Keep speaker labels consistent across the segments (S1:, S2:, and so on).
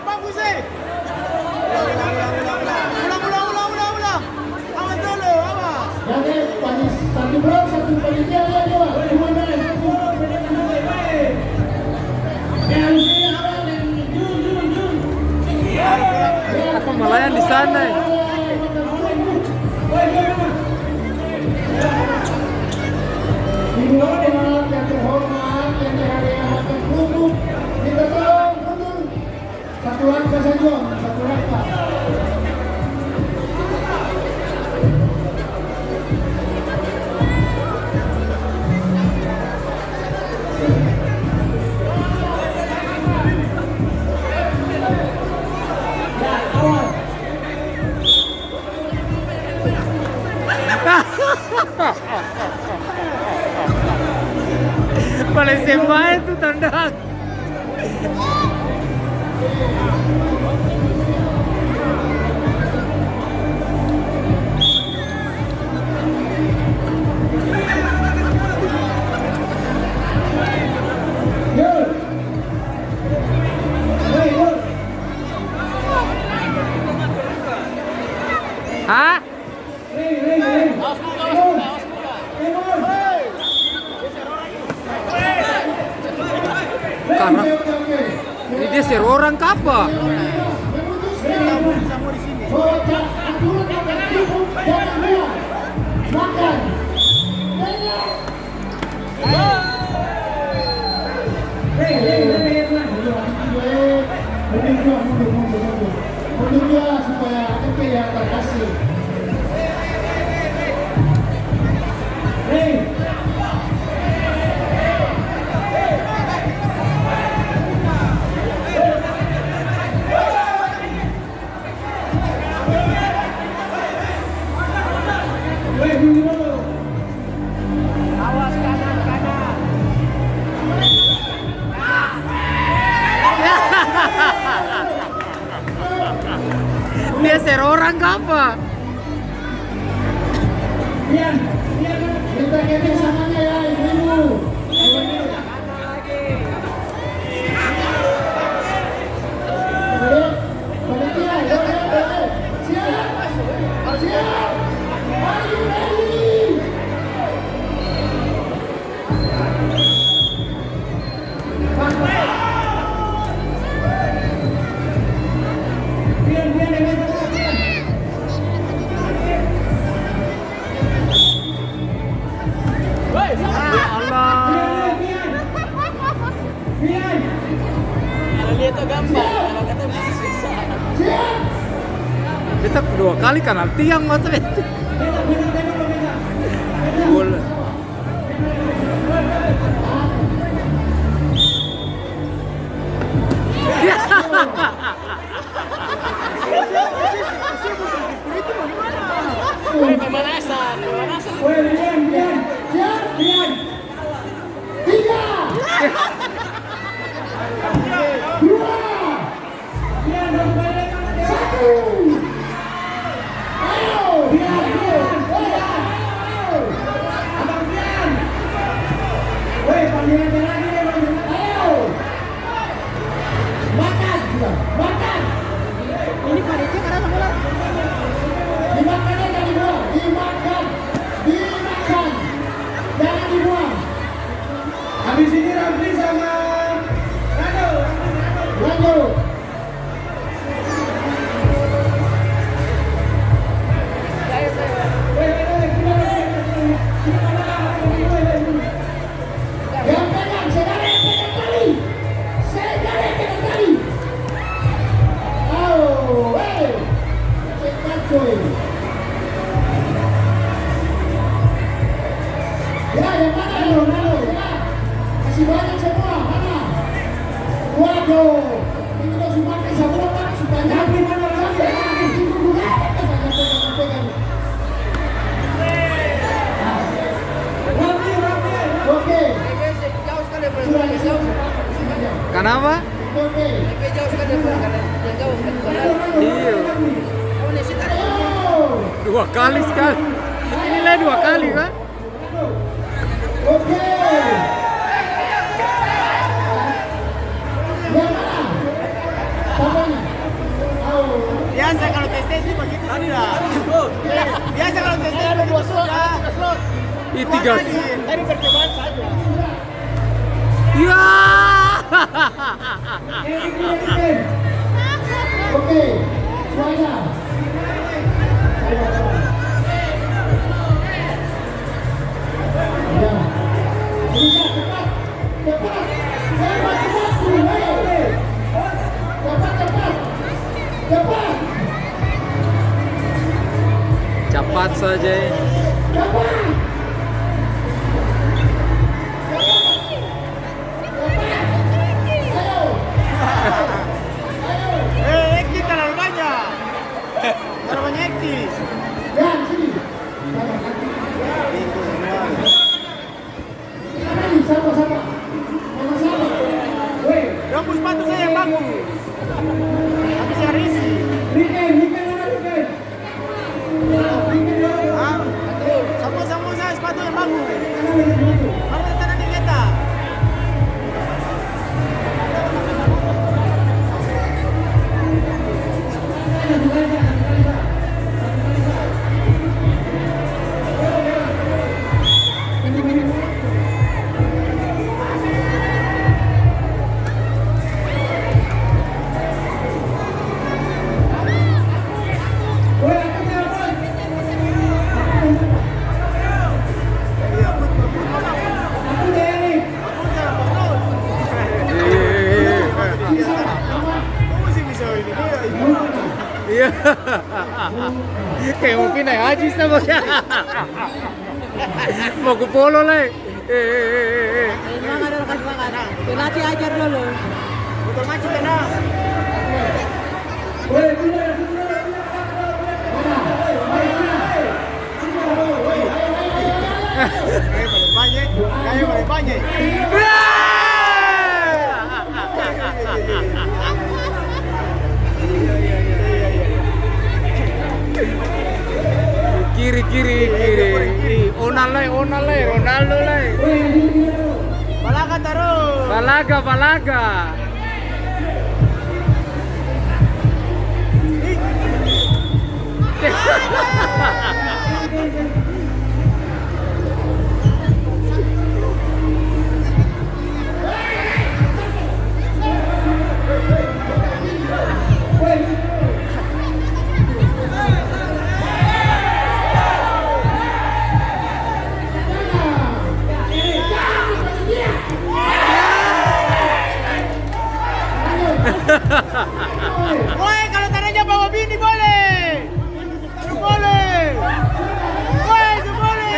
S1: Bagus sih. Ulang. Awas dulu, awas.
S2: Jadi satu blok, satu panitia dia dua. Dua dari satu.
S3: Apa malayan di sana?
S2: Dibuat dengan yang terhormat, yang dihadiahkan untuk kita tolong mundur satu langkah saja, satu langkah.
S3: Paling sembah itu tandang. Hah? Karena ini dia seru orang kapa?
S2: Mundur supaya MP yang terkasih.
S1: Awas kanan.
S3: Dia seru orang kapa?
S2: Biar kita keping samanya ya, ibu.
S3: Kita dua kali kanal tiang masa itu. Bola.
S1: Pemanasan.
S2: Biar. Tiga. Dua. Satu. Ayo. Biar. Abang Bian. Woi, panggilan lagi deh, Bang. Ayo. Makan.
S1: Ini paritnya karena bola.
S2: Dimakan aja dibuang. Dimakan. Jangan dibuang.
S1: Habis ini Ramli sama
S2: Rado. Yang pegang, saudara yang pegang tali. Oh, cepat coy. Ya, yang mana Ronaldo? Ya. Kasih banyak semua, mana? Waduh, ini udah Sumatera semua kan supaya nyampe mana lagi? Itu dulu. Pegang. Oke.
S1: jauh sekali jauh.
S3: Kenapa?
S2: Oke.
S1: Jauh sekali yang jauh kan.
S3: Iya.
S1: Oh, ini sih tadi.
S3: Dua kali sekali. Inilah dua kali kan?
S2: Oke. Yang mana? Bapaknya? Oh.
S1: Biasa kalau tes sih begitu sudah. Biasa kalau tes begitu sudah.
S3: Ih, tiga.
S1: Tadi percobaan saja.
S3: Ya.
S2: Oke, semuanya. Ya. Bisa cepat, cepat. Cepat, cepat. Cepat.
S3: Cepat saja.
S2: Cepat.
S1: Ekti terlalu banyak. Terlalu banyak ekti.
S2: Ya, sini. Sama-sama. Sama-sama. Woi,
S1: Gabus sepatu saya yang bagus. Tapi saya risi.
S2: Riken mana Riken?
S1: Ah, sama-sama saya sepatu yang bagus.
S2: Mana itu?
S1: Mana tanah di kita?
S2: Woi, aku telepon. Aku Derek.
S1: Kamu sih bisa ini dia.
S3: Iya. Kayak mau pindah haji sama ya. Mau ke polo lah.
S4: Semangat dulu, kasih semangat. Dilatih ajar dulu.
S1: Betul maju tenang.
S2: Woi, pindah.
S1: Kayak paling banyak. Kayak paling banyak.
S3: Kiri. Onalai, Ronaldo lai.
S1: Balaga terus.
S3: Balaga.
S1: Woi, kalau tanahnya bawa bini boleh. Boleh. Woi, boleh.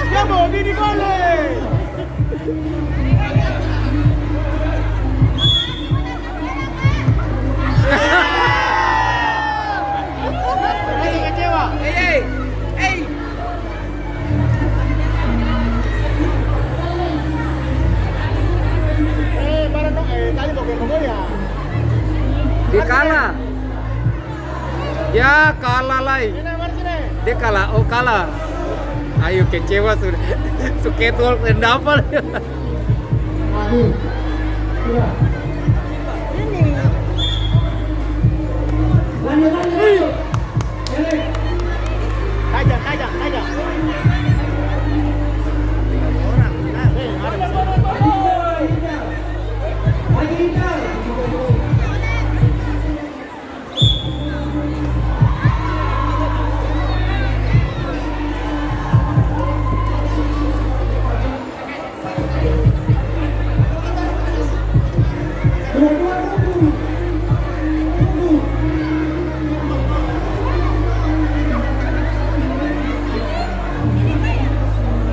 S1: Dia bawa bini boleh. Lagi kecewa. Hey. Tadi mau ngomong ya.
S3: Dia kalah. Ya kalah lai. Dia kalah. Oh kalah. Ayo kecewa sudah. Suketol pendapal.
S2: Aduh. Sudah. Lanjut. Derek.
S1: Tajam. Orang.
S2: Dua